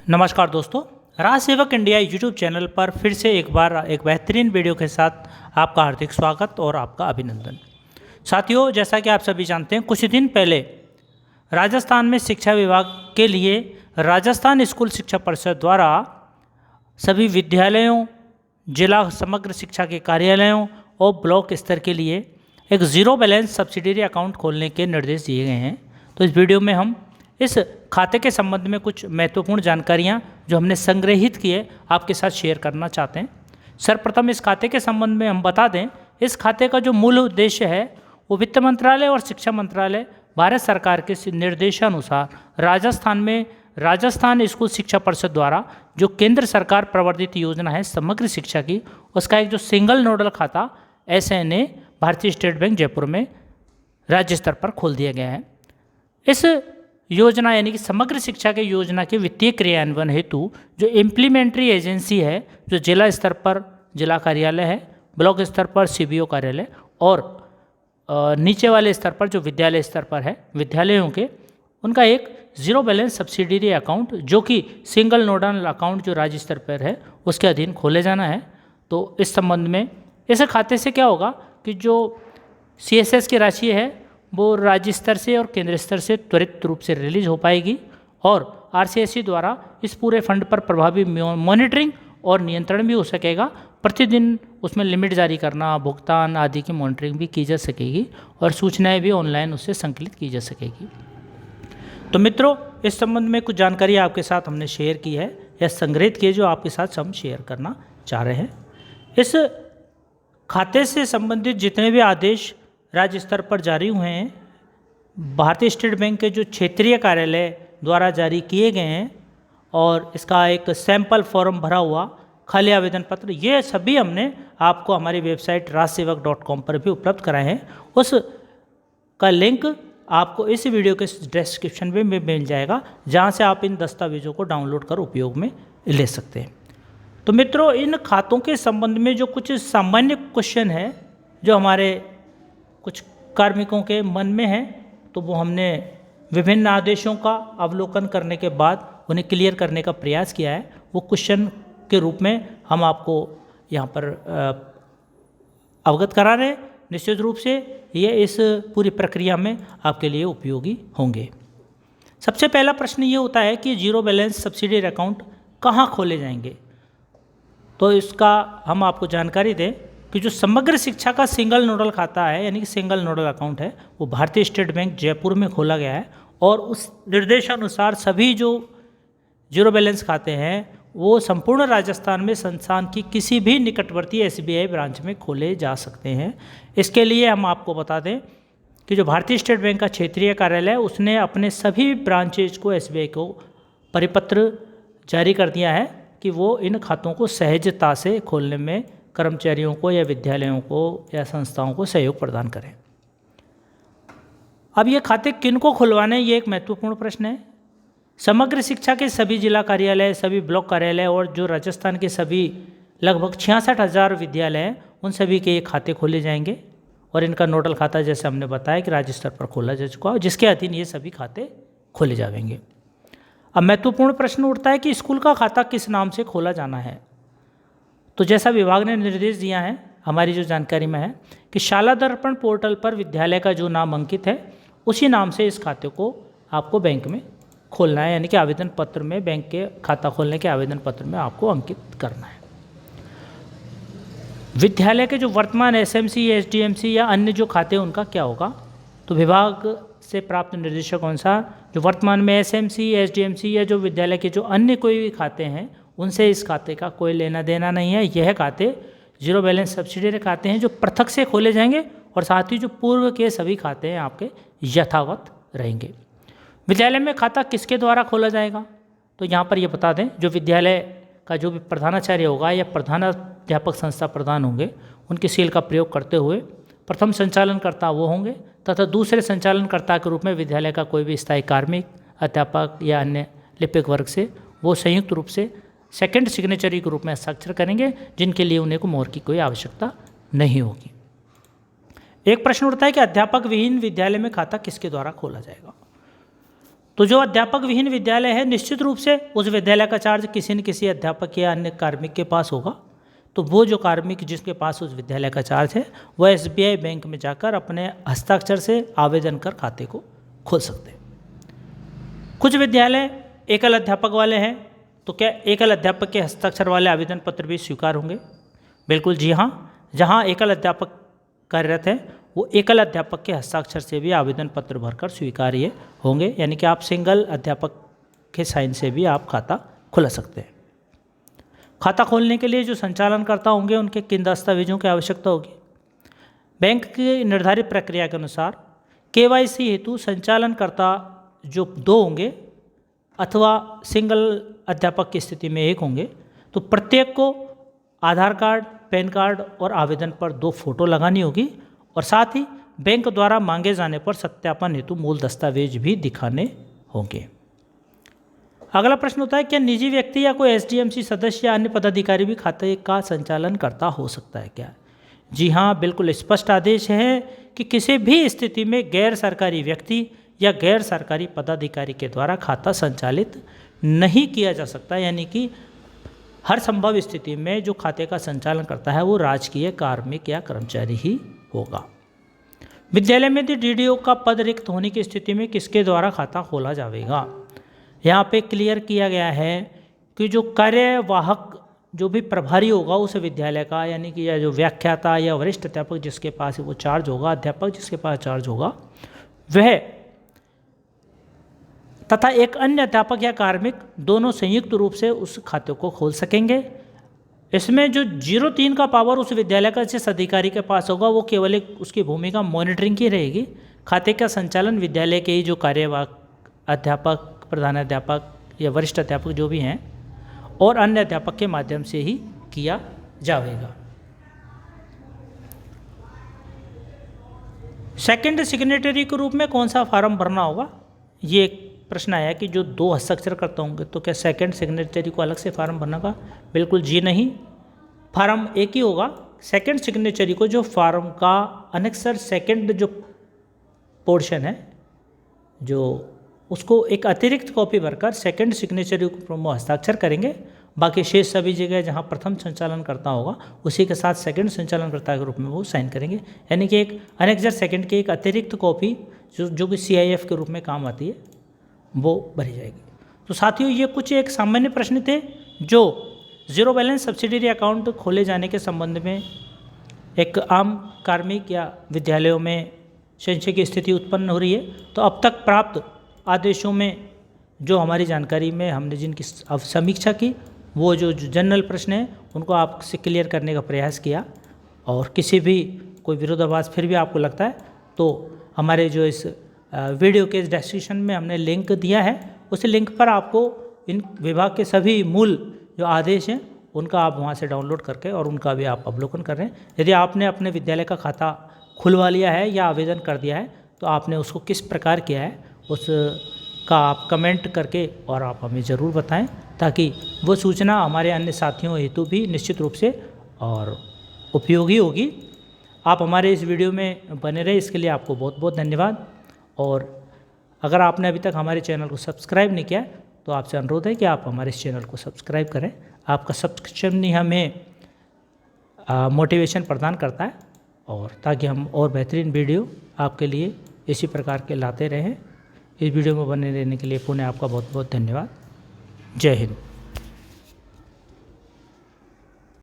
नमस्कार दोस्तों, राज सेवक इंडिया यूट्यूब चैनल पर फिर से एक बार एक बेहतरीन वीडियो के साथ आपका हार्दिक स्वागत और आपका अभिनंदन। साथियों, जैसा कि आप सभी जानते हैं, कुछ दिन पहले राजस्थान में शिक्षा विभाग के लिए राजस्थान स्कूल शिक्षा परिषद द्वारा सभी विद्यालयों, जिला समग्र शिक्षा के कार्यालयों और ब्लॉक स्तर के लिए एक ज़ीरो बैलेंस सब्सिडरी अकाउंट खोलने के निर्देश दिए गए हैं। तो इस वीडियो में हम इस खाते के संबंध में कुछ महत्वपूर्ण जानकारियां जो हमने संग्रहित किए आपके साथ शेयर करना चाहते हैं। सर्वप्रथम इस खाते के संबंध में हम बता दें, इस खाते का जो मूल उद्देश्य है वो वित्त मंत्रालय और शिक्षा मंत्रालय भारत सरकार के निर्देशानुसार राजस्थान स्कूल शिक्षा परिषद द्वारा जो केंद्र सरकार प्रवर्तित योजना है समग्र शिक्षा की, उसका एक जो सिंगल नोडल खाता SNA भारतीय स्टेट बैंक जयपुर में राज्य स्तर पर खोल दिया गया है। इस योजना यानी कि समग्र शिक्षा के योजना के वित्तीय क्रियान्वयन हेतु जो इम्प्लीमेंट्री एजेंसी है, जो जिला स्तर पर जिला कार्यालय है, ब्लॉक स्तर पर CBO कार्यालय और नीचे वाले स्तर पर जो विद्यालय स्तर पर है विद्यालयों के, उनका एक ज़ीरो बैलेंस सब्सिडरी अकाउंट जो कि सिंगल नोडल अकाउंट जो राज्य स्तर पर है उसके अधीन खोले जाना है। तो इस संबंध में इस खाते से क्या होगा कि जो CSS की राशि है वो राज्य स्तर से और केंद्र स्तर से त्वरित रूप से रिलीज हो पाएगी और RCSE द्वारा इस पूरे फंड पर प्रभावी मॉनिटरिंग और नियंत्रण भी हो सकेगा। प्रतिदिन उसमें लिमिट जारी करना, भुगतान आदि की मॉनिटरिंग भी की जा सकेगी और सूचनाएं भी ऑनलाइन उससे संकलित की जा सकेगी। तो मित्रों, इस संबंध में कुछ जानकारी आपके साथ हमने शेयर की है या संग्रहित की है जो आपके साथ हम शेयर करना चाह रहे हैं। इस खाते से संबंधित जितने भी आदेश राज्य स्तर पर जारी हुए हैं, भारतीय स्टेट बैंक के जो क्षेत्रीय कार्यालय द्वारा जारी किए गए हैं और इसका एक सैंपल फॉर्म भरा हुआ खाली आवेदन पत्र, ये सभी हमने आपको हमारी वेबसाइट rajsevak.com पर भी उपलब्ध कराए हैं। उस का लिंक आपको इस वीडियो के डिस्क्रिप्शन में मिल जाएगा, जहाँ से आप इन दस्तावेजों को डाउनलोड कर उपयोग में ले सकते हैं। तो मित्रों, इन खातों के संबंध में जो कुछ सामान्य क्वेश्चन है जो हमारे कुछ कार्मिकों के मन में है, तो वो हमने विभिन्न आदेशों का अवलोकन करने के बाद उन्हें क्लियर करने का प्रयास किया है। वो क्वेश्चन के रूप में हम आपको यहाँ पर अवगत करा रहे हैं। निश्चित रूप से ये इस पूरी प्रक्रिया में आपके लिए उपयोगी होंगे। सबसे पहला प्रश्न ये होता है कि जीरो बैलेंस सब्सिडरी अकाउंट कहाँ खोले जाएंगे। तो इसका हम आपको जानकारी दें कि जो समग्र शिक्षा का सिंगल नोडल खाता है यानी कि सिंगल नोडल अकाउंट है वो भारतीय स्टेट बैंक जयपुर में खोला गया है और उस निर्देशानुसार सभी जो जीरो बैलेंस खाते हैं वो संपूर्ण राजस्थान में संस्थान की किसी भी निकटवर्ती SBI ब्रांच में खोले जा सकते हैं। इसके लिए हम आपको बता दें कि जो भारतीय स्टेट बैंक का क्षेत्रीय कार्यालय है उसने अपने सभी ब्रांचेज को SBI को परिपत्र जारी कर दिया है कि वो इन खातों को सहजता से खोलने में कर्मचारियों को या विद्यालयों को या संस्थाओं को सहयोग प्रदान करें। अब ये खाते किन को खुलवाने, ये एक महत्वपूर्ण प्रश्न है। समग्र शिक्षा के सभी जिला कार्यालय, सभी ब्लॉक कार्यालय और जो राजस्थान के सभी लगभग 66,000 विद्यालय हैं उन सभी के ये खाते खोले जाएंगे और इनका नोडल खाता जैसे हमने बताया कि राज्य स्तर पर खोला जा चुका है, जिसके अधीन ये सभी खाते खोले जाएंगे। अब महत्वपूर्ण प्रश्न उठता है कि स्कूल का खाता किस नाम से खोला जाना है। तो जैसा विभाग ने निर्देश दिया है, हमारी जो जानकारी में है कि शाला दर्पण पोर्टल पर विद्यालय का जो नाम अंकित है उसी नाम से इस खाते को आपको बैंक में खोलना है, यानी कि आवेदन पत्र में बैंक के खाता खोलने के आवेदन पत्र में आपको अंकित करना है। विद्यालय के जो वर्तमान SMC, SDMC या अन्य जो खाते हैं उनका क्या होगा। तो विभाग से प्राप्त निर्देशों के अनुसार जो वर्तमान में SMC, SDMC या जो विद्यालय के जो अन्य कोई भी खाते हैं उनसे इस खाते का कोई लेना देना नहीं है। यह खाते जीरो बैलेंस सब्सिडरी खाते हैं जो पृथक से खोले जाएंगे और साथ ही जो पूर्व के सभी खाते हैं आपके यथावत रहेंगे। विद्यालय में खाता किसके द्वारा खोला जाएगा, तो यहाँ पर ये बता दें जो विद्यालय का जो भी प्रधानाचार्य होगा या प्रधानाध्यापक संस्था प्रधान होंगे उनकी सील का प्रयोग करते हुए प्रथम संचालनकर्ता वो होंगे तथा दूसरे संचालनकर्ता के रूप में विद्यालय का कोई भी स्थायी कार्मिक, अध्यापक या अन्य लिपिक वर्ग से वो संयुक्त रूप से सेकंड सिग्नेचरी के रूप में हस्ताक्षर करेंगे, जिनके लिए उन्हें को मोहर की कोई आवश्यकता नहीं होगी। एक प्रश्न उठता है कि अध्यापक विहीन विद्यालय में खाता किसके द्वारा खोला जाएगा। तो जो अध्यापक विहीन विद्यालय है, निश्चित रूप से उस विद्यालय का चार्ज किसी न किसी अध्यापक या अन्य कार्मिक के पास होगा। तो वो जो कार्मिक जिसके पास उस विद्यालय का चार्ज है, वह SBI बैंक में जाकर अपने हस्ताक्षर से आवेदन कर खाते को खोल सकते हैं। कुछ विद्यालय एकल अध्यापक वाले हैं, तो क्या एकल अध्यापक के हस्ताक्षर वाले आवेदन पत्र भी स्वीकार होंगे? बिल्कुल जी हाँ। जहाँ एकल अध्यापक कार्यरत है, वो एकल अध्यापक के हस्ताक्षर से भी आवेदन पत्र भरकर स्वीकार्य होंगे, यानी कि आप सिंगल अध्यापक के साइन से भी आप खाता खुला सकते हैं। खाता खोलने के लिए जो संचालनकर्ता होंगे, उनके किन दस्तावेजों की आवश्यकता होगी? बैंक की निर्धारित प्रक्रिया के अनुसार KYC हेतु संचालनकर्ता जो 2 होंगे अथवा सिंगल अध्यापक की स्थिति में 1 होंगे, तो प्रत्येक को आधार कार्ड, पैन कार्ड और आवेदन पर 2 फोटो लगानी होगी, और साथ ही बैंक द्वारा मांगे जाने पर सत्यापन हेतु मूल दस्तावेज भी दिखाने होंगे। अगला प्रश्न होता है, क्या निजी व्यक्ति या कोई SDMC सदस्य या अन्य पदाधिकारी भी खाते का संचालन करता हो सकता है क्या? जी हाँ, बिल्कुल स्पष्ट आदेश है कि किसी भी स्थिति में गैर सरकारी व्यक्ति या गैर सरकारी पदाधिकारी के द्वारा खाता संचालित नहीं किया जा सकता, यानी कि हर संभव स्थिति में जो खाते का संचालन करता है वो राजकीय कार्मिक या कर्मचारी ही होगा। विद्यालय में यदि DDO का पद रिक्त होने की स्थिति में किसके द्वारा खाता खोला जाएगा? यहाँ पे क्लियर किया गया है कि जो कार्यवाहक जो भी प्रभारी होगा उस विद्यालय का, यानी कि यह जो व्याख्याता या वरिष्ठ अध्यापक जिसके पास वो चार्ज होगा, अध्यापक जिसके पास चार्ज होगा, वह तथा एक अन्य अध्यापक या कार्मिक दोनों संयुक्त रूप से उस खाते को खोल सकेंगे। इसमें जो 03 का पावर उस विद्यालय का जिस अधिकारी के पास होगा, वो केवल एक उसकी भूमिका मॉनिटरिंग की रहेगी। खाते का संचालन विद्यालय के ही जो कार्यवाहक अध्यापक, प्रधानाध्यापक या वरिष्ठ अध्यापक जो भी हैं और अन्य अध्यापक के माध्यम से ही किया जाएगा। सेकंड सिग्नेटरी के रूप में कौन सा फॉर्म भरना होगा? ये एक प्रश्न आया कि जो 2 हस्ताक्षर करता होंगे, तो क्या सेकंड सिग्नेटरी को अलग से फॉर्म भरना होगा? बिल्कुल जी नहीं, फॉर्म एक ही होगा। सेकंड सिग्नेचरी को जो फॉर्म का अनेक्सर सेकंड जो पोर्शन है, जो उसको एक अतिरिक्त कॉपी भरकर सेकंड सिग्नेचरी को हस्ताक्षर करेंगे। बाकी शेष सभी जगह जहां प्रथम संचालन करता होगा, उसी के साथ सेकंड संचालनकर्ता के रूप में वो साइन करेंगे, यानी कि एक अनेक्सर सेकंड की एक अतिरिक्त कॉपी जो कि CIF के रूप में काम आती है, वो भरी जाएगी। तो साथियों, ये कुछ एक सामान्य प्रश्न थे जो जीरो बैलेंस सब्सिडरी अकाउंट खोले जाने के संबंध में एक आम कार्मिक या विद्यालयों में संशय की स्थिति उत्पन्न हो रही है। तो अब तक प्राप्त आदेशों में जो हमारी जानकारी में हमने जिनकी समीक्षा की, वो जो जनरल प्रश्न हैं उनको आपसे क्लियर करने का प्रयास किया। और किसी भी कोई विरोधाभास फिर भी आपको लगता है तो हमारे जो इस वीडियो के डिस्क्रिप्शन में हमने लिंक दिया है, उस लिंक पर आपको इन विभाग के सभी मूल जो आदेश हैं उनका आप वहां से डाउनलोड करके और उनका भी आप अवलोकन कर रहे हैं। यदि आपने अपने विद्यालय का खाता खुलवा लिया है या आवेदन कर दिया है तो आपने उसको किस प्रकार किया है उसका आप कमेंट करके और आप हमें ज़रूर बताएं, ताकि वो सूचना हमारे अन्य साथियों हेतु भी निश्चित रूप से और उपयोगी होगी। आप हमारे इस वीडियो में बने रहे, इसके लिए आपको बहुत बहुत धन्यवाद। और अगर आपने अभी तक हमारे चैनल को सब्सक्राइब नहीं किया तो आपसे अनुरोध है कि आप हमारे इस चैनल को सब्सक्राइब करें। आपका सब्सक्रिप्शन ही हमें मोटिवेशन प्रदान करता है, और ताकि हम और बेहतरीन वीडियो आपके लिए इसी प्रकार के लाते रहें। इस वीडियो में बने रहने के लिए पुनः आपका बहुत बहुत धन्यवाद। जय हिंद।